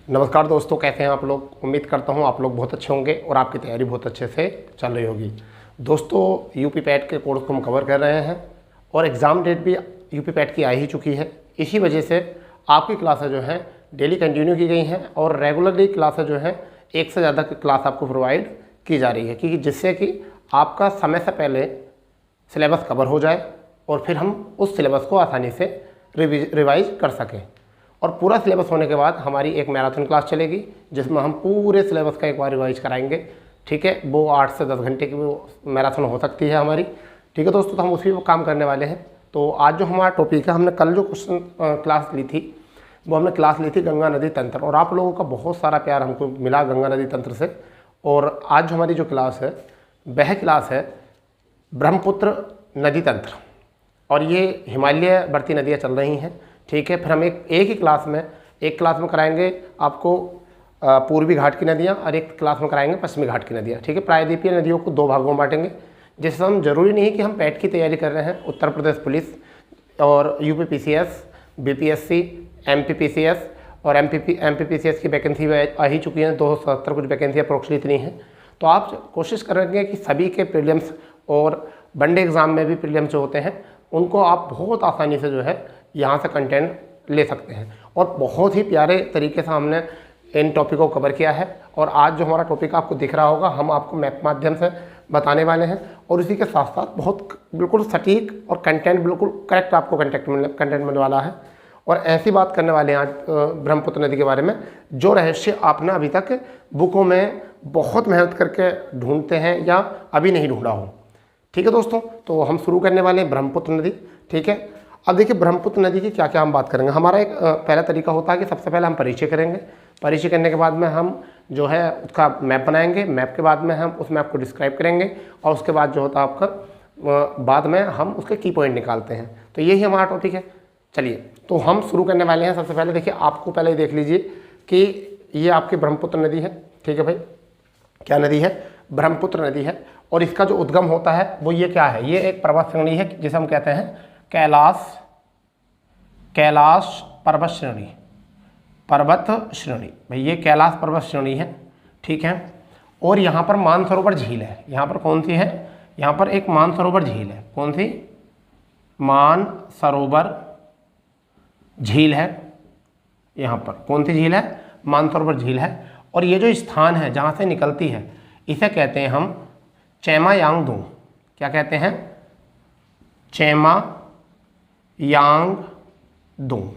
नमस्कार दोस्तों, कैसे हैं आप लोग। उम्मीद करता हूं आप लोग बहुत अच्छे होंगे और आपकी तैयारी बहुत अच्छे से चल रही होगी। दोस्तों, यूपी पैट के कोर्स को हम कवर कर रहे हैं और एग्ज़ाम डेट भी यूपी पैट की आ ही चुकी है। इसी वजह से आपकी क्लासें जो हैं डेली कंटिन्यू की गई हैं और रेगुलरली क्लासें जो हैं एक से ज़्यादा क्लास आपको प्रोवाइड की जा रही है, क्योंकि जिससे कि आपका समय से पहले सिलेबस कवर हो जाए और फिर हम उस सिलेबस को आसानी से रिवाइज कर सकें। और पूरा सिलेबस होने के बाद हमारी एक मैराथन क्लास चलेगी जिसमें हम पूरे सिलेबस का एक बार रिवाइज कराएंगे। ठीक है, वो 8 से 10 घंटे की वो मैराथन हो सकती है हमारी। ठीक है दोस्तों, तो हम उसी पर काम करने वाले हैं। तो आज जो हमारा टॉपिक है, हमने कल जो क्वेश्चन क्लास ली थी वो हमने क्लास ली थी गंगा नदी तंत्र, और आप लोगों का बहुत सारा प्यार हमको मिला गंगा नदी तंत्र से। और आज जो हमारी जो क्लास है वह क्लास है ब्रह्मपुत्र नदी तंत्र, और ये हिमालय बढ़ती नदियाँ चल रही हैं। ठीक है, फिर हम एक ही क्लास में कराएंगे आपको पूर्वी घाट की नदियाँ और एक क्लास में कराएंगे पश्चिमी घाट की नदियाँ। ठीक है, प्रायद्वीपीय नदियों को 2 भागों में बांटेंगे, जिससे हम जरूरी नहीं कि हम पैट की तैयारी कर रहे हैं। उत्तर प्रदेश पुलिस और यूपी पीसीएस, बीपीएससी, एमपीपीसीएस और एमपीपीसीएस की वैकेंसी आ ही चुकी हैं। 270 कुछ वैकेंसी अप्रोक्सली इतनी हैं। तो आप कोशिश करेंगे कि सभी के प्रीलिम्स और वनडे एग्ज़ाम में भी प्रीलिम्स जो होते हैं उनको आप बहुत आसानी से जो है यहाँ से कंटेंट ले सकते हैं। और बहुत ही प्यारे तरीके से हमने इन टॉपिकों को कवर किया है। और आज जो हमारा टॉपिक आपको दिख रहा होगा, हम आपको मैप माध्यम से बताने वाले हैं, और इसी के साथ साथ बहुत बिल्कुल सटीक और कंटेंट बिल्कुल करेक्ट आपको कंटेंट मिलने वाला है। और ऐसी बात करने वाले हैं आज ब्रह्मपुत्र नदी के बारे में जो रहस्य आपने अभी तक बुकों में बहुत मेहनत करके ढूंढते हैं या अभी नहीं ढूंढा हो। ठीक है दोस्तों, तो हम शुरू करने वाले हैं ब्रह्मपुत्र नदी। ठीक है, अब देखिए ब्रह्मपुत्र नदी की क्या क्या हम बात करेंगे। हमारा एक पहला तरीका होता है कि सबसे पहले हम परिचय करेंगे। परिचय करने के बाद में हम जो है उसका मैप बनाएंगे। मैप के बाद में हम उस मैप को डिस्क्राइब करेंगे और उसके बाद जो होता है आपका बाद में हम उसके की पॉइंट निकालते हैं। तो यही हमारा टॉपिक है। चलिए, तो हम शुरू करने वाले हैं। सबसे पहले देखिए, आपको पहले देख लीजिए कि ये आपकी ब्रह्मपुत्र नदी है। ठीक है भाई, क्या नदी है? ब्रह्मपुत्र नदी है। और इसका जो उद्गम होता है वो ये क्या है? ये एक पर्वत श्रेणी है जिसे हम कहते हैं कैलाश पर्वत श्रेणी। भाई ये कैलाश पर्वत श्रेणी है। ठीक है, और यहाँ पर मानसरोवर झील है। यहाँ पर कौन सी है? यहाँ पर एक मानसरोवर झील है। कौन सी? मानसरोवर झील है। यहाँ पर कौन सी झील है? मानसरोवर झील है। और ये जो स्थान है जहाँ से निकलती है इसे कहते हैं हम चेमायांगदुंग। क्या कहते हैं? चेमायांगदुंग।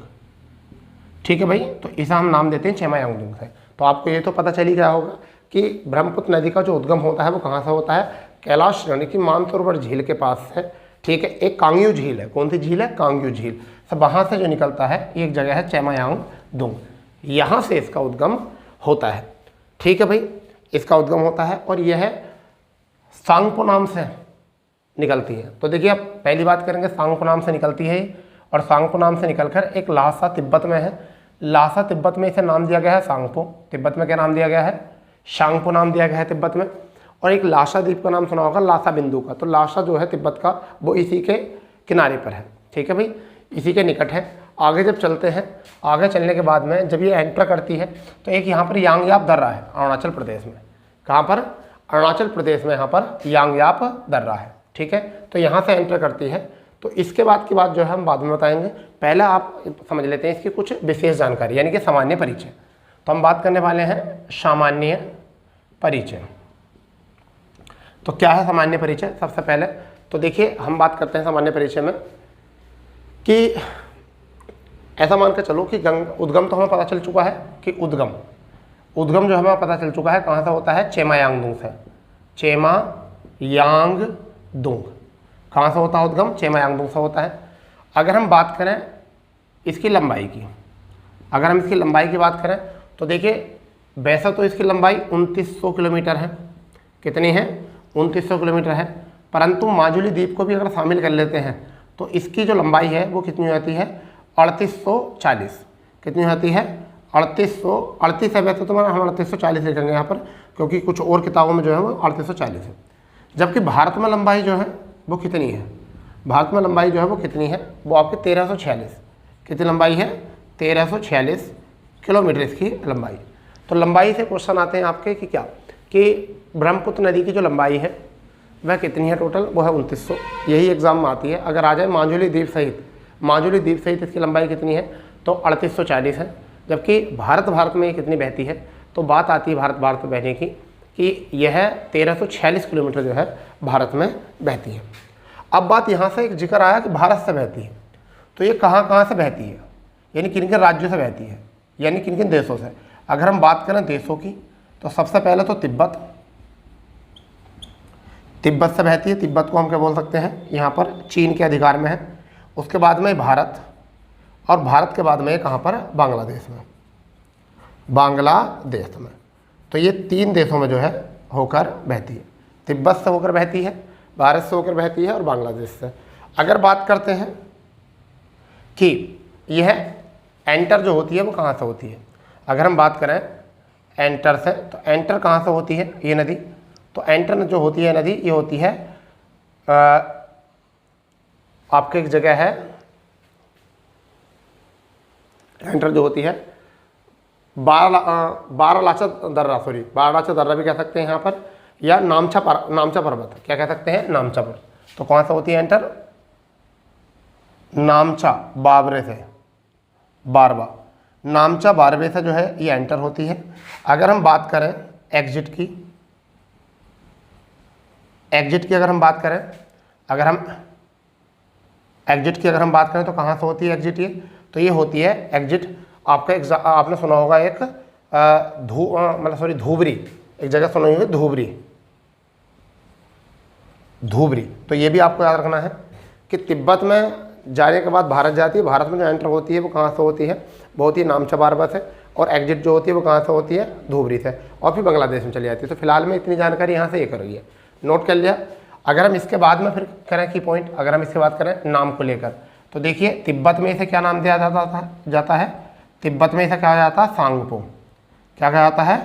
ठीक है भाई, तो इसे हम नाम देते हैं चेमायांगदुंग से। तो आपको ये तो पता चल ही गया होगा कि ब्रह्मपुत्र नदी का जो उद्गम होता है वो कहाँ से होता है? कैलाश श्रेणी की मानसरोवर झील के पास है। ठीक है, एक कांगयू झील है। कौन सी झील है? कांगयू झील। सब वहाँ से जो निकलता है एक जगह है चेमायांगदुंग, यहाँ से इसका उद्गम होता है। ठीक है भाई, इसका उद्गम होता है और यह है सांगपो नाम से निकलती है। तो देखिए, आप पहली बात करेंगे सांगपो नाम से निकलती है, और सांगपो नाम से निकलकर एक लासा तिब्बत में है। लासा तिब्बत में इसे नाम दिया गया है सांगपो। तिब्बत में क्या नाम दिया गया है? शांगपो नाम दिया गया है तिब्बत में। और एक लासा द्वीप का नाम सुना होगा, लासा बिंदु का। तो लासा जो है तिब्बत का, वो इसी के किनारे पर है। ठीक है भाई, इसी के निकट है। आगे जब चलते हैं, आगे चलने के बाद में जब ये एंटर करती है तो एक यहाँ पर यांगयाप दर्रा है अरुणाचल प्रदेश में। कहाँ पर? अरुणाचल प्रदेश में यहाँ पर यांगयाप दर्रा है। ठीक है, तो यहाँ से एंटर करती है। तो इसके बाद की बात जो है हम बाद में बताएंगे। पहले आप समझ लेते हैं इसकी कुछ विशेष जानकारी, यानी कि सामान्य परिचय। तो हम बात करने वाले हैं सामान्य परिचय। तो क्या है सामान्य परिचय? सबसे पहले तो देखिए, हम बात करते हैं सामान्य परिचय में कि ऐसा मान कर चलो कि उद्गम तो हमें पता चल चुका है कि उद्गम जो हमें पता चल चुका है कहाँ से होता है? चेमायांगदुंग से। चेमायांगदुंग कहाँ से होता है उद्गम? चेमायांगदुंग से होता है। अगर हम बात करें इसकी लंबाई की, अगर हम इसकी लंबाई की बात करें तो देखिए, वैसे तो इसकी लंबाई 2900 किलोमीटर है। कितनी है? 2900 किलोमीटर है। परंतु माजुली द्वीप को भी अगर शामिल कर लेते हैं तो इसकी जो लंबाई है वो कितनी होती है? 3840। कितनी होती है? 38 है। वैसे तो हम 3840 लिखेंगे यहाँ पर, क्योंकि कुछ और किताबों में जो है वो 3840 है। जबकि भारत में लंबाई जो है वो कितनी है? भारत में लंबाई जो है वो कितनी है? वो आपकी 1346। कितनी लंबाई है? 1346 किलोमीटर इसकी लंबाई। तो लंबाई से क्वेश्चन आते हैं आपके कि क्या, कि ब्रह्मपुत्र नदी की जो लंबाई है वह कितनी है टोटल, वो है 2900। यही एग्जाम में आती है। अगर आ जाए माजुली द्वीप सहित इसकी लंबाई कितनी है, तो 3840 है। जबकि भारत में ये कितनी बहती है, तो बात आती है भारत में बहने की कि यह 1346 किलोमीटर जो है भारत में बहती है। अब बात यहाँ से एक जिक्र आया कि भारत से बहती है, तो ये कहाँ से बहती है, यानी किन किन राज्यों से बहती है, यानी किन किन देशों से। अगर हम बात करें देशों की, तो सबसे पहले तो तिब्बत से बहती है। तिब्बत को हम क्या बोल सकते हैं, यहाँ पर चीन के अधिकार में है। उसके बाद में भारत, और भारत के बाद में कहाँ पर, बांग्लादेश में। तो ये 3 देशों में जो है होकर बहती है। तिब्बत से होकर बहती है, भारत से होकर बहती है और बांग्लादेश से। अगर बात करते हैं कि यह एंटर जो होती है वो कहाँ से होती है, अगर हम बात करें एंटर से, तो एंटर कहाँ से होती है ये नदी, तो एंटर जो होती है नदी ये होती है आपके एक जगह है, एंटर जो होती है बारालाचा दर्रा भी कह सकते हैं यहाँ पर, या नामचा पर्वत, क्या कह सकते हैं, नामचा पर्वत। तो कौन सा होती है एंटर, नामचा बारवे से जो है ये एंटर होती है। अगर हम बात करें एग्जिट की अगर हम बात करें तो कहाँ से होती है एग्जिट ये, तो ये होती है एग्जिट आपका आपने सुना होगा एक धूबरी, एक जगह सुनी होगी धूबरी। तो ये भी आपको याद रखना है कि तिब्बत में जाने के बाद भारत जाती है, भारत में जो एंटर होती है वो कहाँ से होती है, बहुत ही नामचा पर्वत है, और एग्जिट जो होती है वो कहाँ से होती है, धूबरी से, और फिर बांग्लादेश में चली जाती है। तो फिलहाल में इतनी जानकारी यहाँ से ये करोगी, नोट कर लिया। अगर हम इसके बाद में फिर करें की पॉइंट, अगर हम इसके बाद करें नाम को लेकर, तो देखिए तिब्बत में इसे क्या नाम दिया जाता है, तिब्बत में इसे कहा जाता है सांगपो। क्या कहा जाता है,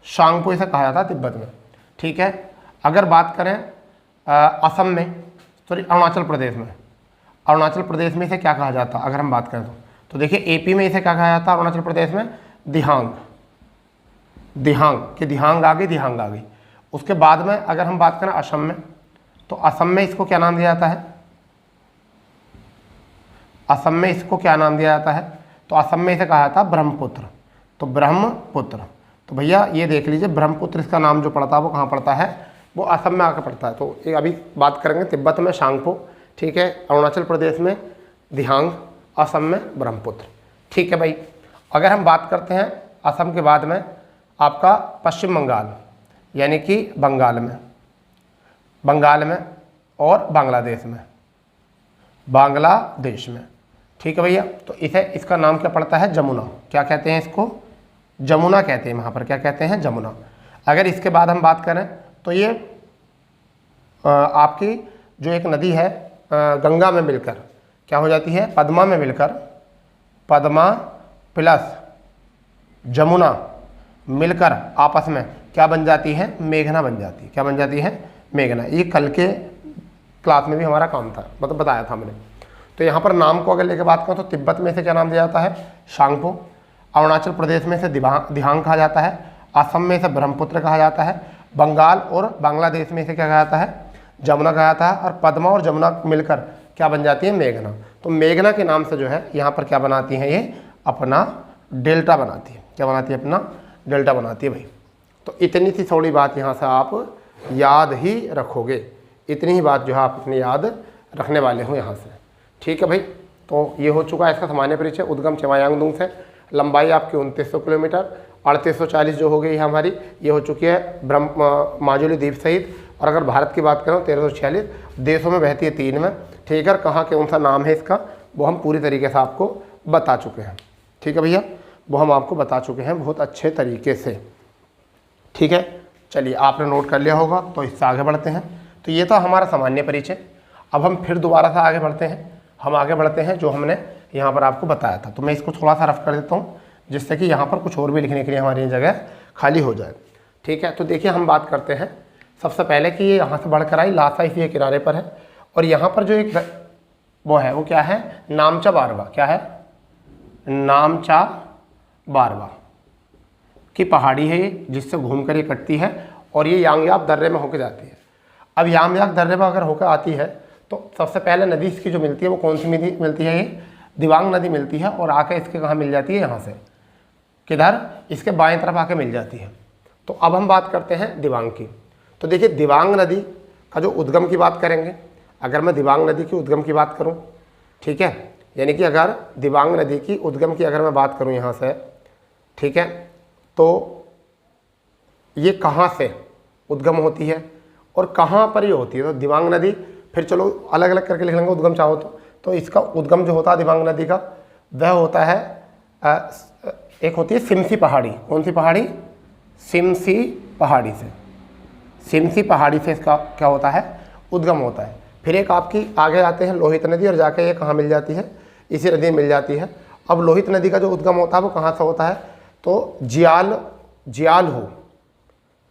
सांगपो इसे कहा जाता है तिब्बत में। ठीक है। अगर बात करें असम में, सॉरी अरुणाचल प्रदेश में इसे क्या कहा जाता है, अगर हम बात करें तो देखिए एपी में इसे क्या कहा जाता है, अरुणाचल प्रदेश में दिहांग आ गई। उसके बाद में अगर हम बात करें असम में, तो असम में इसको क्या नाम दिया जाता है, तो असम में इसे कहा जाता है ब्रह्मपुत्र। तो भैया ये देख लीजिए, ब्रह्मपुत्र इसका नाम जो पड़ता है वो कहाँ पड़ता है, वो असम में आकर पड़ता है। तो एक अभी बात करेंगे तिब्बत में सांगपो, ठीक है, अरुणाचल प्रदेश में दिहांग, असम में ब्रह्मपुत्र। ठीक है भाई। अगर हम बात करते हैं असम के बाद में आपका पश्चिम बंगाल, यानी कि बंगाल में और बांग्लादेश में। ठीक है भैया। तो इसका नाम क्या पड़ता है, जमुना। क्या कहते हैं इसको, जमुना कहते हैं वहाँ पर, क्या कहते हैं, जमुना। अगर इसके बाद हम बात करें तो ये आपकी जो एक नदी है गंगा में मिलकर क्या हो जाती है, पद्मा में मिलकर, पद्मा प्लस जमुना मिलकर आपस में क्या बन जाती है, मेघना बन जाती है। क्या बन जाती है, मेघना। ये कल के क्लास में भी हमारा काम था, मतलब बताया था हमने। तो यहाँ पर नाम को अगर लेकर बात करें तो तिब्बत में से क्या नाम दिया जाता है, सांगपो। अरुणाचल प्रदेश में से दिहांग कहा जाता है। असम में से ब्रह्मपुत्र कहा जाता है। बंगाल और बांग्लादेश में से क्या कहा जाता है, जमुना कहा जाता है। और पद्मा और जमुना मिलकर क्या बन जाती है, मेघना। तो मेघना के नाम से जो है यहाँ पर क्या बनाती हैं, ये अपना डेल्टा बनाती है। क्या बनाती है, अपना डेल्टा बनाती है भाई। तो इतनी सी थोड़ी बात यहाँ से आप याद ही रखोगे, इतनी ही बात जो है आप अपनी याद रखने वाले हो यहाँ से। ठीक है भाई। तो ये हो चुका है इसका सामान्य परिचय। उद्गम चेमायांगदुंग से, लंबाई आपकी 2900 किलोमीटर, 3840 जो हो गई है हमारी, ये हो चुकी है माजुली द्वीप सहित। और अगर भारत की बात करें 1346 देशों में बहती है 3 में। ठीक है। कहाँ कौन सा नाम है इसका वो हम पूरी तरीके से आपको बता चुके हैं। ठीक है भैया, वो हम आपको बता चुके हैं बहुत अच्छे तरीके से। ठीक है। चलिए, आपने नोट कर लिया होगा, तो इससे आगे बढ़ते हैं। तो ये था हमारा सामान्य परिचय। अब हम फिर दोबारा से आगे बढ़ते हैं, जो हमने यहाँ पर आपको बताया था। तो मैं इसको थोड़ा सा रफ कर देता हूँ, जिससे कि यहाँ पर कुछ और भी लिखने के लिए हमारी जगह खाली हो जाए। ठीक है। तो देखिए, हम बात करते हैं सबसे पहले कि ये यहाँ से बढ़कर आई, लासा इसी किनारे पर है। और यहाँ पर जो एक वो है, वो क्या है, नामचा बारवा। क्या है, नामचा बारवा की पहाड़ी है ये, जिससे घूमकर ये कटती है और ये यांगयाप दर्रे में होकर जाती है। अब यांगयाप दर्रे में अगर होकर आती है तो सबसे पहले नदी इसकी जो मिलती है वो कौन सी नदी मिलती है? ये दिबांग नदी मिलती है और आके इसके कहाँ मिल जाती है? यहाँ से किधर? इसके बाएं तरफ आके मिल जाती है। तो अब हम बात करते हैं दिबांग की। तो देखिए दिबांग नदी का जो उद्गम की बात करेंगे, अगर मैं दिबांग नदी की उद्गम की बात करूं, ठीक है, यानी कि अगर दिबांग नदी की उद्गम की अगर मैं बात करूं यहाँ से, ठीक है, तो ये कहाँ से उद्गम होती है और कहाँ पर ये होती है? तो दिबांग नदी, फिर चलो अलग अलग करके लिख लेंगे उद्गम चाहो तो इसका उद्गम जो होता है दिबांग नदी का, वह होता है एक होती है सिमसी पहाड़ी। कौन सी पहाड़ी? सिमसी पहाड़ी से। सिमसी पहाड़ी से इसका क्या होता है? उद्गम होता है। फिर एक आपकी आगे आते हैं लोहित नदी और जाके ये कहाँ मिल जाती है? इसी नदी में मिल जाती है। अब लोहित नदी का जो उद्गम होता है वो कहाँ से होता है? तो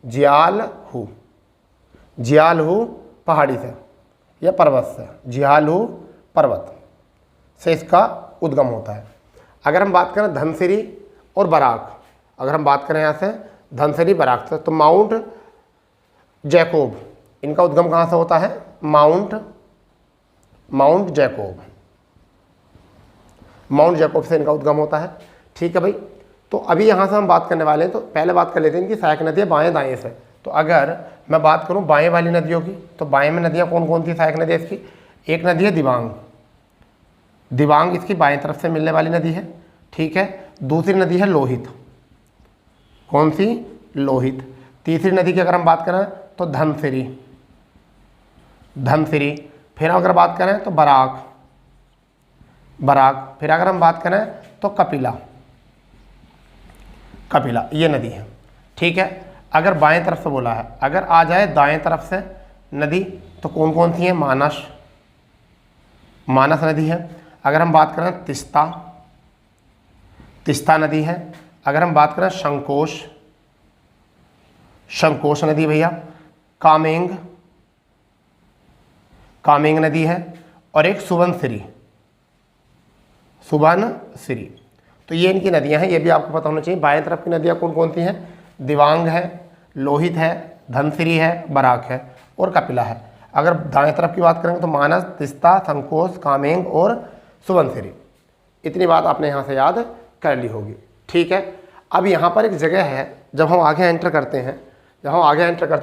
जियालहू पहाड़ी से या पर्वत से, जियालहू पर्वत से इसका उद्गम होता है। अगर हम बात करें धनसिरी और बराक, अगर हम बात करें यहाँ से धनसिरी बराक से, तो माउंट जैकोब, इनका उद्गम कहाँ से होता है? माउंट जैकोब से इनका उद्गम होता है। ठीक है भाई। तो अभी यहाँ से हम बात करने वाले हैं, तो पहले बात कर लेते हैं इनकी सहायक नदियाँ बाएं दाएं से। तो अगर मैं बात करूँ बाएं वाली नदियों की, तो बाएं में नदियाँ कौन कौन सी सहायक नदियाँ इसकी? एक नदी है दिबांग इसकी बाएं तरफ से मिलने वाली नदी है, ठीक है। दूसरी नदी है लोहित। कौन सी? लोहित। तीसरी नदी की अगर हम बात करें तो धनसिरी। फिर अगर बात करें तो बराक। फिर अगर हम बात करें तो कपिला, ये नदी है, ठीक है। अगर बाएं तरफ से बोला है, अगर आ जाए दाएं तरफ से नदी तो कौन कौन सी है? मानस नदी है। अगर हम बात करें तिस्ता नदी है। अगर हम बात करें शंकोश नदी भैया, कामेंग नदी है, और एक सुबनसिरी। तो ये इनकी नदियां हैं, ये भी आपको पता होना चाहिए। बाएं तरफ की नदियां कौन कौन सी हैं? दिबांग है, लोहित है, धनसिरी है, बराक है और कपिला है। अगर दाएं तरफ की बात करेंगे तो मानस, तिस्ता, संकोश, कामेंग और सुबनसिरी। इतनी बात आपने यहाँ से याद कर ली होगी, ठीक है। अब यहाँ पर एक जगह है, जब हम आगे एंटर करते हैं,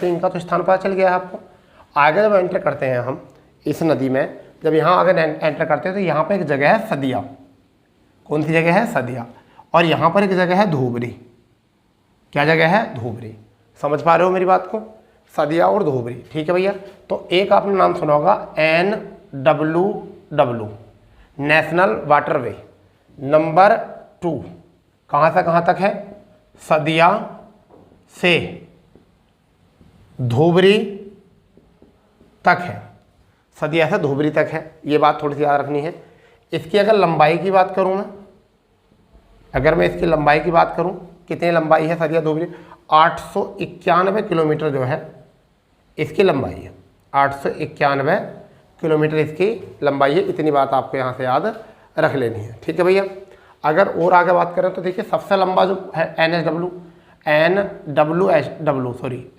इनका तो स्थान पता चल गया है आपको। आगे जब एंटर करते हैं हम इस नदी में, जब यहाँ आगे एंटर करते हैं तो यहाँ पर एक जगह है सदिया। कौन सी जगह है? सदिया। और यहाँ पर एक जगह है धूबरी। क्या जगह है? धूबरी। समझ पा रहे हो मेरी बात को? सदिया और धूबरी, ठीक है भैया। तो एक आपने नाम सुना होगा NWW, नेशनल वाटरवे नंबर 2। कहाँ से कहाँ तक है? सदिया से धूबरी तक है। सदिया से धूबरी तक है, ये बात थोड़ी सी याद रखनी है। इसकी अगर लंबाई की बात करूँ मैं, इसकी लंबाई की बात करूँ, कितनी लंबाई है सदिया धूबरी? 891 किलोमीटर जो है इसकी लंबाई है। 891 किलोमीटर इसकी लंबाई है। इतनी बात आपको यहाँ से याद रख लेनी है, ठीक है भैया। अगर और आगे बात करें तो देखिए सबसे लंबा जो है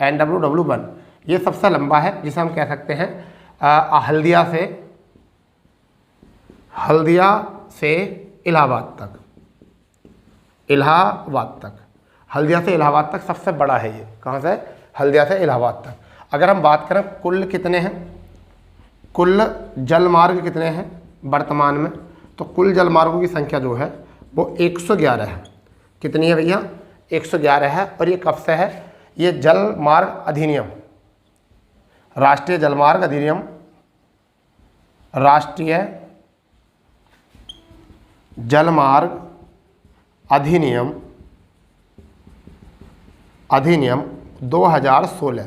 NWW1, ये सबसे लंबा है, जिसे हम कह सकते हैं हल्दिया से इलाहाबाद तक। हल्दिया से इलाहाबाद तक सबसे बड़ा है ये। कहाँ से? हल्दिया से इलाहाबाद तक। अगर हम बात करें कुल कितने हैं, कुल जलमार्ग कितने हैं वर्तमान में, तो कुल जलमार्गों की संख्या जो है वो 111 है। कितनी है भैया? 111 है। और ये कब से है? ये जलमार्ग अधिनियम, राष्ट्रीय जलमार्ग अधिनियम, राष्ट्रीय जलमार्ग अधिनियम 2016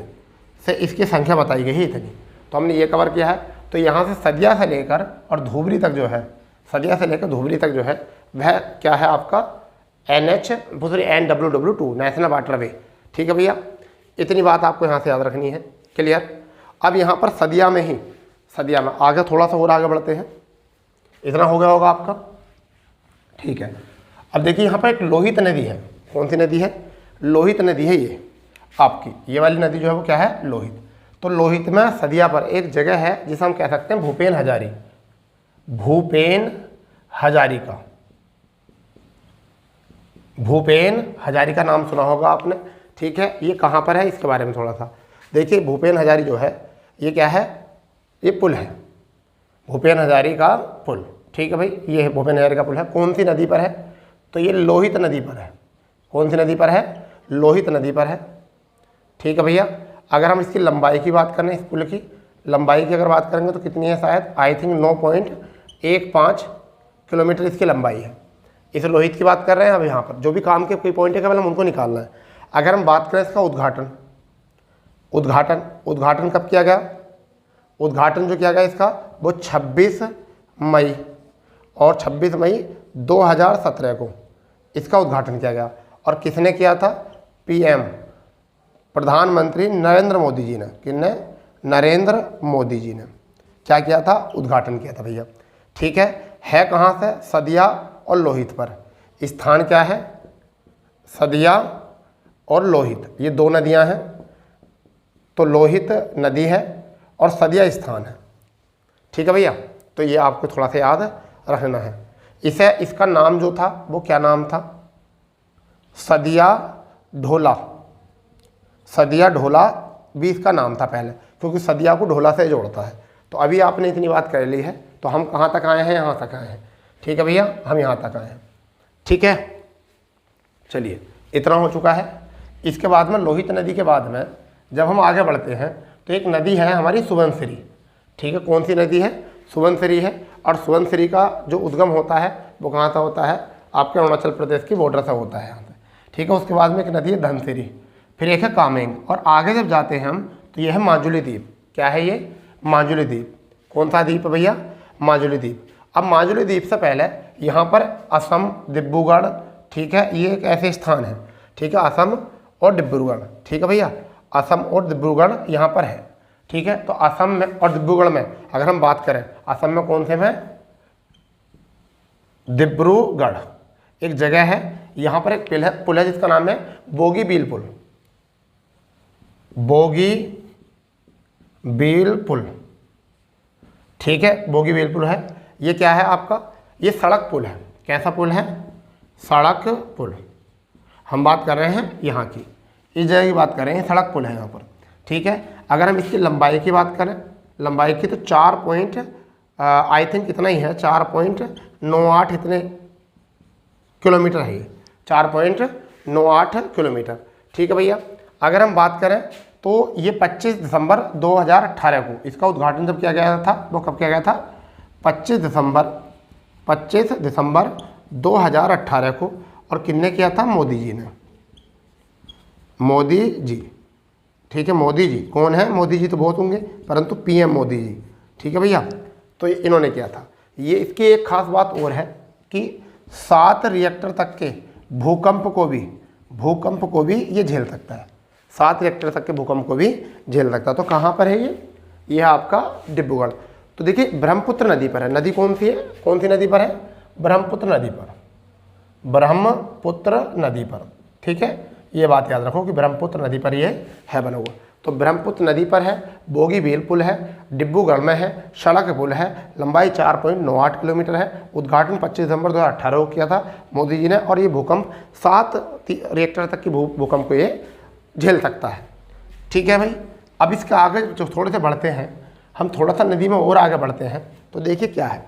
से इसकी संख्या बताई गई है इतनी। तो हमने ये कवर किया है। तो यहाँ से सदिया से लेकर और धूबरी तक जो है, वह क्या है आपका? NWW2, नेशनल वाटरवे, ठीक है भैया। इतनी बात आपको यहाँ से याद रखनी है, क्लियर। अब यहाँ पर सदिया में आगे थोड़ा सा और आगे बढ़ते हैं। इतना हो गया होगा आपका, ठीक है। अब देखिए यहाँ पर एक लोहित नदी है। कौन सी नदी है? लोहित नदी है ये आपकी, ये वाली नदी जो है वो क्या है? लोहित। तो लोहित में सदिया पर एक जगह है जिसे हम कह सकते हैं भूपेन हजारी, भूपेन हजारी का, भूपेन हजारी का नाम सुना होगा आपने, ठीक है। ये कहाँ पर है इसके बारे में थोड़ा सा देखिए। भूपेन हजारी जो है ये क्या है? ये पुल है, भूपेन हजारी का पुल, ठीक है भाई। ये भूपेन हजारी का पुल है। कौन सी नदी पर है? तो ये लोहित नदी पर है। कौन सी नदी पर है? लोहित नदी पर है, ठीक है भैया। अगर हम इसकी लंबाई की बात करें, इस पुल की लंबाई की अगर बात करेंगे तो कितनी है? शायद आई थिंक 9.15 किलोमीटर इसकी लंबाई है। इस लोहित की बात कर रहे हैं। अब यहाँ पर जो भी काम के कोई पॉइंट है केवल हम उनको निकालना है। अगर हम बात करें इसका उद्घाटन, उद्घाटन कब किया गया? उद्घाटन जो किया गया इसका वो 26 मई, और 26 मई 2017 को इसका उद्घाटन किया गया। और किसने किया था? पीएम, प्रधानमंत्री नरेंद्र मोदी जी ने। किसने? नरेंद्र मोदी जी ने क्या किया था? उद्घाटन किया था भैया, ठीक है कहाँ से? सदिया और लोहित पर। स्थान क्या है? सदिया और लोहित, ये दो नदियां हैं। तो लोहित नदी है और सदिया स्थान है, ठीक है भैया। तो ये आपको थोड़ा सा याद रखना है। इसे इसका नाम जो था वो क्या नाम था? सदिया ढोला, सदिया ढोला भी इसका नाम था पहले, क्योंकि सदिया को ढोला से जोड़ता है। तो अभी आपने इतनी बात कर ली है, तो हम कहाँ तक आए हैं? यहाँ तक आए हैं, ठीक है भैया, हम यहाँ तक आए हैं, ठीक है। चलिए इतना हो चुका है। इसके बाद में लोहित नदी के बाद में जब हम आगे बढ़ते हैं तो एक नदी है हमारी सुबनसिरी, ठीक है। कौन सी नदी है? सुबनसिरी है। और सुबनसिरी का जो उद्गम होता है वो कहाँ से होता है? आपके अरुणाचल प्रदेश की बॉर्डर से होता है यहाँ से, ठीक है। उसके बाद में एक नदी है धनसिरी, फिर एक है कामेंग, और आगे जब जाते हैं हम तो ये है माजुली द्वीप। क्या है ये? माजुली द्वीप। कौन सा द्वीप है भैया? माजुली द्वीप। अब माजुली द्वीप से पहले यहाँ पर असम, डिब्रूगढ़, ठीक है, ये एक ऐसे स्थान है, ठीक है, असम और डिब्रूगढ़, ठीक है भैया। असम और डिब्रूगढ़ यहाँ पर है, ठीक है। तो असम में और डिब्रूगढ़ में अगर हम बात करें, असम में कौन से में? डिब्रूगढ़ एक जगह है, यहाँ पर एक पुल है जिसका नाम है बोगीबील पुल, बोगीबील पुल, ठीक है, बोगीबील पुल है। ये क्या है आपका? ये सड़क पुल है। कैसा पुल है? सड़क पुल। हम बात कर रहे हैं यहाँ की, इस जगह की बात कर रहे हैं, सड़क पुल है यहाँ पर, ठीक है। अगर हम इसकी लंबाई की बात करें, लंबाई की तो 4 आई थिंक इतना ही है, 4.98 इतने किलोमीटर है ये, 4.98 किलोमीटर, ठीक है भैया। अगर हम बात करें तो ये 25 दिसंबर 2018 को इसका उद्घाटन जब किया गया था, वो कब किया गया था? 25 दिसंबर 2018 को। और किसने किया था? मोदी जी ने, मोदी जी, ठीक है। मोदी जी कौन है? मोदी जी तो बहुत होंगे, परंतु पीएम मोदी जी, ठीक है भैया। तो इन्होंने किया था ये। इसकी एक खास बात और है कि 7 रिएक्टर तक के भूकंप को भी ये झेल सकता है, 7 रिएक्टर तक के भूकंप को भी झेल सकता है। तो कहाँ पर है ये? ये है आपका डिब्रूगढ़। तो देखिए ब्रह्मपुत्र नदी पर है। नदी कौन सी है? कौन सी नदी पर है? ब्रह्मपुत्र नदी पर, ब्रह्मपुत्र नदी पर, ठीक है। ये बात याद रखो कि ब्रह्मपुत्र नदी पर ये है बना हुआ। तो ब्रह्मपुत्र नदी पर है, बोगीबील पुल है, डिब्रूगढ़ में है, सड़क पुल है, लंबाई 4.98 किलोमीटर है। उद्घाटन 25 दिसंबर 2018 को किया था मोदी जी ने। और ये भूकंप 7 रिएक्टर तक की भूकंप को ये झेल सकता है, ठीक है भाई। अब इसके आगे जो थोड़े से बढ़ते हैं, हम थोड़ा सा नदी में और आगे बढ़ते हैं तो देखिए क्या है।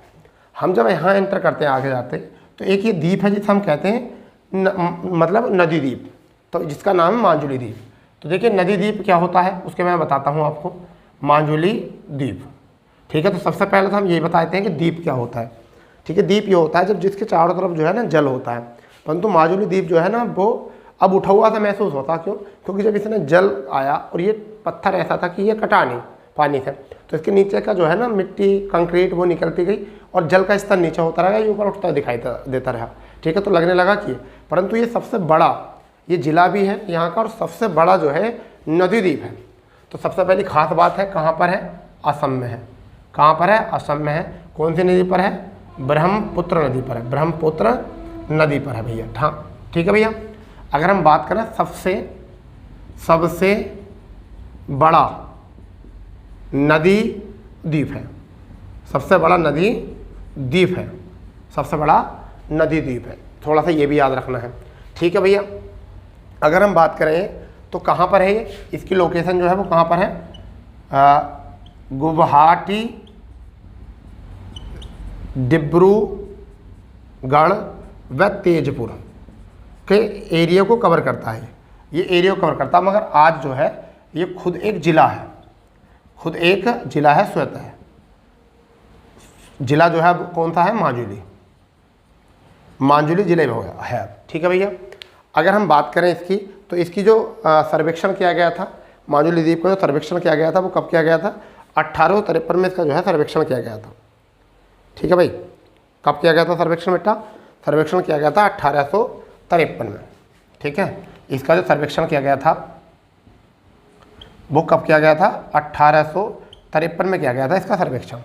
हम जब यहाँ एंटर करते हैं, आगे जाते हैं, तो एक ये द्वीप है जिसे हम कहते हैं मतलब नदी द्वीप, तो जिसका नाम है माजुली द्वीप। तो देखिए नदी द्वीप क्या होता है उसके मैं बताता हूँ आपको। माजुली द्वीप, ठीक है। तो सबसे पहले तो हम यही बताते हैं कि द्वीप क्या होता है, ठीक है। द्वीप ये होता है जब जिसके चारों तरफ जो है ना जल होता है, परंतु माजुली द्वीप जो है ना वो अब उठा हुआ सा महसूस होता। क्यों? क्योंकि जब इसने जल आया और ये पत्थर ऐसा था कि ये कटा नहीं पानी से, तो इसके नीचे का जो है ना मिट्टी, कंक्रीट वो निकलती गई और जल का स्तर नीचे होता रहा, ये ऊपर उठता दिखाई देता रहा, ठीक है। तो लगने लगा कि परंतु ये सबसे बड़ा ये जिला भी है यहाँ का और सबसे बड़ा जो है नदी द्वीप है। तो सबसे पहली खास बात है कहाँ पर है? असम में है। कहाँ पर है? असम में है। कौन सी नदी पर है? ब्रह्मपुत्र नदी पर है। ब्रह्मपुत्र नदी पर है भैया। हाँ ठीक है भैया। अगर हम बात करें सबसे बड़ा नदी द्वीप है, सबसे बड़ा नदी द्वीप है, सबसे बड़ा नदी द्वीप है, थोड़ा सा ये भी याद रखना है। ठीक है भैया। अगर हम बात करें तो कहाँ पर है ये, इसकी लोकेशन जो है वो कहाँ पर है, गुवाहाटी, डिब्रूगढ़ व तेजपुर के एरिया को कवर करता है। ये एरिया को कवर करता है, मगर आज जो है ये खुद एक ज़िला है, खुद एक ज़िला है स्वतः। ज़िला जो है कौन सा है, मांजुली ज़िले में है। ठीक है भैया। अगर हम बात करें इसकी, तो इसकी जो सर्वेक्षण किया गया था, मांजुली द्वीप का जो सर्वेक्षण किया गया था वो कब किया गया था, 1853 में इसका जो है सर्वेक्षण किया गया था। ठीक है भाई। कब किया गया था सर्वेक्षण बेटा, सर्वेक्षण किया गया था 1853 में। ठीक है। इसका जो सर्वेक्षण किया गया था वो कब किया गया था, 1853 में किया गया था इसका सर्वेक्षण।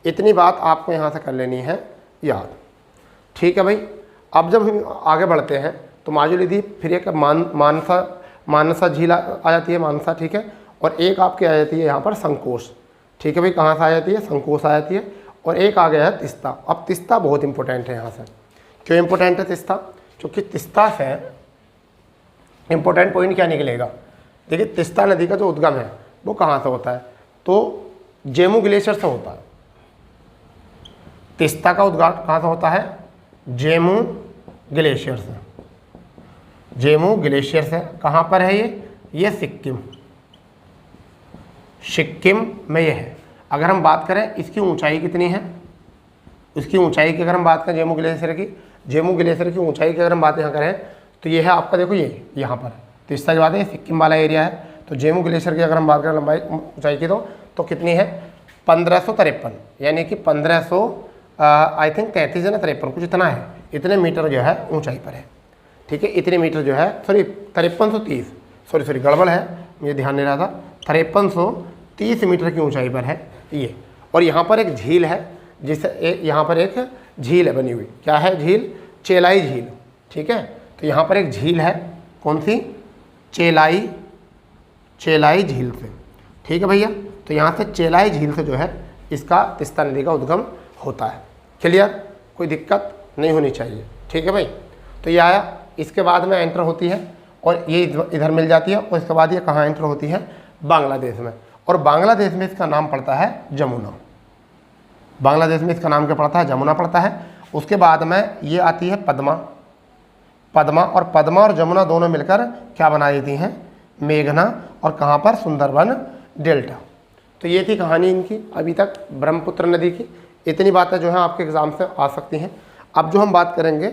इतनी बात आपको यहाँ से कर लेनी है याद। ठीक है भाई। अब जब हम आगे बढ़ते हैं तो माजुली द्वीप, फिर एक मानसा झील आ जाती है, मानसा। ठीक है। और एक आपकी आ जाती है यहाँ पर संकोश। ठीक है भाई। कहाँ से आ जाती है, संकोश आ जाती है। और एक आ गया है तिस्ता। अब तिस्ता बहुत इंपॉर्टेंट है यहाँ से। क्यों इंपॉर्टेंट है तिस्ता, क्योंकि तिस्ता से इंपॉर्टेंट पॉइंट क्या निकलेगा, देखिए तिस्ता नदी का जो उद्गम है वो कहाँ से होता है, तो जेमू ग्लेशियर से होता है। तिस्ता का उद्गम कहाँ से होता है, जेमू ग्लेशियर से। जेमू ग्लेशियर से कहाँ पर है ये सिक्किम में ये है। अगर हम बात करें इसकी ऊंचाई कितनी है, इसकी ऊंचाई की अगर हम बात करें जेमू ग्लेशियर की ऊंचाई की अगर हम बात यहाँ करें तो ये है आपका, देखो ये यहाँ पर तिस्ता की बात है, सिक्किम वाला एरिया है। तो जेमू ग्लेशियर की अगर हम बात करें लंबाई ऊंचाई की तो कितनी है, 1553, यानी कि 1500 आई थिंक 33 या 53 कुछ इतना है, इतने मीटर जो है ऊंचाई पर है। ठीक है। इतने मीटर जो है, सॉरी 5330, सॉरी गड़बड़ है, मुझे ध्यान नहीं रहा था, 5330 मीटर की ऊंचाई पर है ये। और यहाँ पर एक झील है, जिसे यहाँ पर एक झील है बनी हुई, क्या है झील, चेलाई झील। ठीक है। तो यहाँ पर एक झील है, कौन सी, चेलाई झील से। ठीक है भैया। तो यहाँ से चेलाई झील से जो है इसका तिस्ता नदी का उद्गम होता है। क्लियर, कोई दिक्कत नहीं होनी चाहिए। ठीक है भाई। तो ये आया, इसके बाद में एंटर होती है और ये इधर मिल जाती है, और इसके बाद ये कहाँ एंटर होती है, बांग्लादेश में। और बांग्लादेश में इसका नाम पड़ता है जमुना। बांग्लादेश में इसका नाम क्या पड़ता है, जमुना पड़ता है। उसके बाद में ये आती है पद्मा, और पद्मा और जमुना दोनों मिलकर क्या बना देती हैं, मेघना, और कहाँ पर, सुंदरबन डेल्टा। तो ये थी कहानी इनकी अभी तक ब्रह्मपुत्र नदी की। इतनी बातें जो हैं आपके एग्ज़ाम से आ सकती हैं। अब जो हम बात करेंगे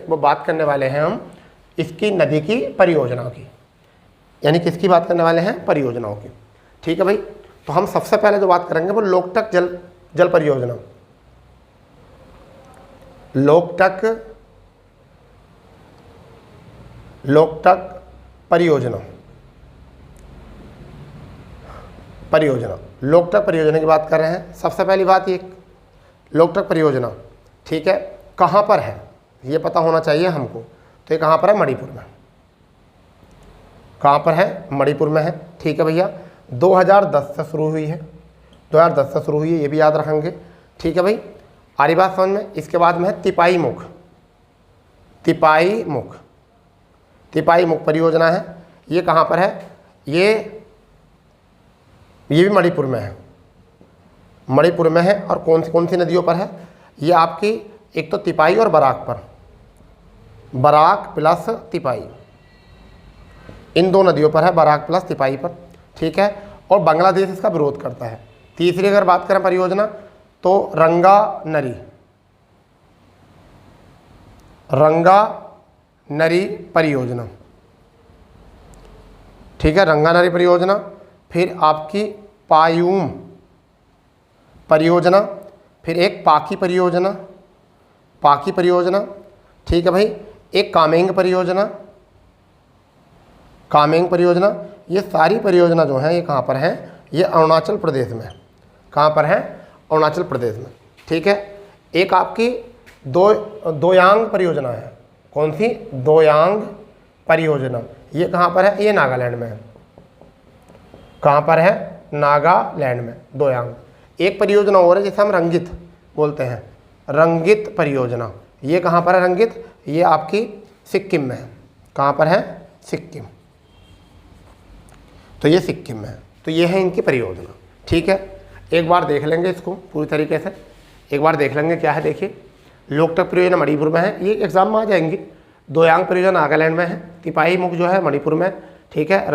वो बात करने वाले हैं हम इसकी नदी की परियोजनाओं की, यानी किसकी बात करने वाले हैं, परियोजनाओं की। ठीक है भाई। तो हम सबसे पहले जो बात करेंगे वो लोकटक जल परियोजना, लोकटक परियोजना लोकटक परियोजना की बात कर रहे हैं। सबसे पहली बात ये लोकटक परियोजना, ठीक है, कहाँ पर है ये पता होना चाहिए हमको। तो ये कहाँ पर है, मणिपुर में। कहाँ पर है, मणिपुर में है। ठीक है भैया। 2010 से शुरू हुई है, 2010 से शुरू हुई है, ये भी याद रखेंगे। ठीक है भाई। आ रही बात समझ में। इसके बाद में है तिपाई मुख परियोजना है। ये कहाँ पर है, ये भी मणिपुर में है, और कौन सी नदियों पर है ये आपकी, एक तो तिपाई और बराक पर, बराक प्लस तिपाई, इन दो नदियों पर है, बराक प्लस तिपाई पर। ठीक है। और बांग्लादेश इसका विरोध करता है। तीसरी अगर बात करें परियोजना तो रंगा नरी परियोजना। ठीक है, रंगा नरी परियोजना। फिर आपकी पायूम परियोजना, फिर एक पाकी परियोजना। ठीक है भाई। एक कामेंग परियोजना। ये सारी परियोजना जो है ये कहाँ पर है, ये अरुणाचल प्रदेश में। कहाँ पर है, अरुणाचल प्रदेश में। ठीक है। एक आपकी दोयांग परियोजना है। कौन सी? दोयांग परियोजना। ये कहाँ पर है? ये नागालैंड में है। कहाँ पर है? नागालैंड में, दोयांग। एक परियोजना और है जिसे हम रंगित बोलते हैं, रंगित परियोजना। ये कहाँ पर है रंगित? ये आपकी सिक्किम में है। कहाँ पर है? सिक्किम। तो ये सिक्किम में है। तो ये है इनकी परियोजना। ठीक है, एक बार देख लेंगे इसको पूरी तरीके से, एक बार देख लेंगे क्या है। देखिए, लोकटक परियोजना मणिपुर में है, ये एग्जाम में आ जाएंगी। दोयांग परियोजना नागालैंड में है। तिपाही मुख जो है मणिपुर में। ठीक है,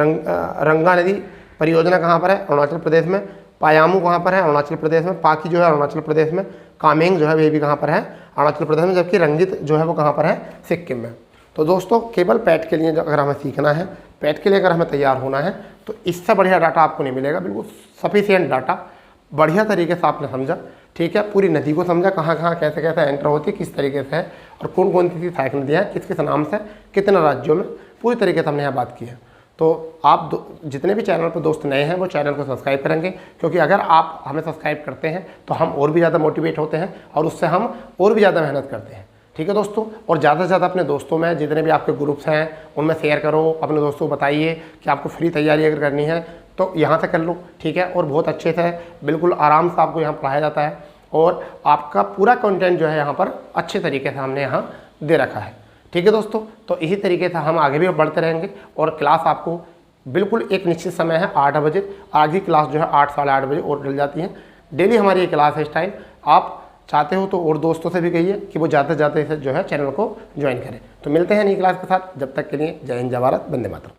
रंगा नदी परियोजना कहाँ पर है? अरुणाचल प्रदेश में। पायामू कहाँ पर है? अरुणाचल प्रदेश में। पाकी जो है अरुणाचल प्रदेश में। कामेंग जो है ये भी कहाँ पर है? अरुणाचल प्रदेश में। जबकि रंगित जो है वो कहाँ पर है? सिक्किम में। तो दोस्तों, केवल पैट के लिए अगर हमें सीखना है, पैट के लिए अगर हमें तैयार होना है, तो इससे बढ़िया डाटा आपको नहीं मिलेगा। बिल्कुल सफिशिएंट डाटा, बढ़िया तरीके से आपने समझा। ठीक है, पूरी नदी को समझा, कहाँ कहाँ कैसे कैसे एंटर होती है, किस तरीके से है, और कौन कौन सी सहायक नदियाँ हैं, किस किस नाम से, कितने राज्यों में, पूरी तरीके से हमने यहाँ बात की है। तो आप जितने भी चैनल पर दोस्त नए हैं वो चैनल को सब्सक्राइब करेंगे, क्योंकि अगर आप हमें सब्सक्राइब करते हैं तो हम और भी ज़्यादा मोटिवेट होते हैं और उससे हम और भी ज़्यादा मेहनत करते हैं। ठीक है दोस्तों, और ज़्यादा से ज़्यादा अपने दोस्तों में, जितने भी आपके ग्रुप्स हैं उनमें शेयर करो। अपने दोस्तों को बताइए कि आपको फ्री तैयारी अगर करनी है तो यहाँ से कर लो। ठीक है, और बहुत अच्छे से बिल्कुल आराम से आपको यहाँ पढ़ाया जाता है, और आपका पूरा कंटेंट जो है यहाँ पर अच्छे तरीके से हमने यहाँ दे रखा है। ठीक है दोस्तों, तो इसी तरीके से हम आगे भी बढ़ते रहेंगे। और क्लास आपको बिल्कुल एक निश्चित समय है 8 बजे, आगे क्लास जो है 8 साढ़े 8 बजे और डल जाती है। डेली हमारी ये क्लास है इस टाइम। आप चाहते हो तो और दोस्तों से भी कहिए कि वो जाते जाते जो है चैनल को ज्वाइन करें। तो मिलते हैं नई क्लास के साथ, जब तक के लिए जय हिंद, जय भारत, वंदे मातरम।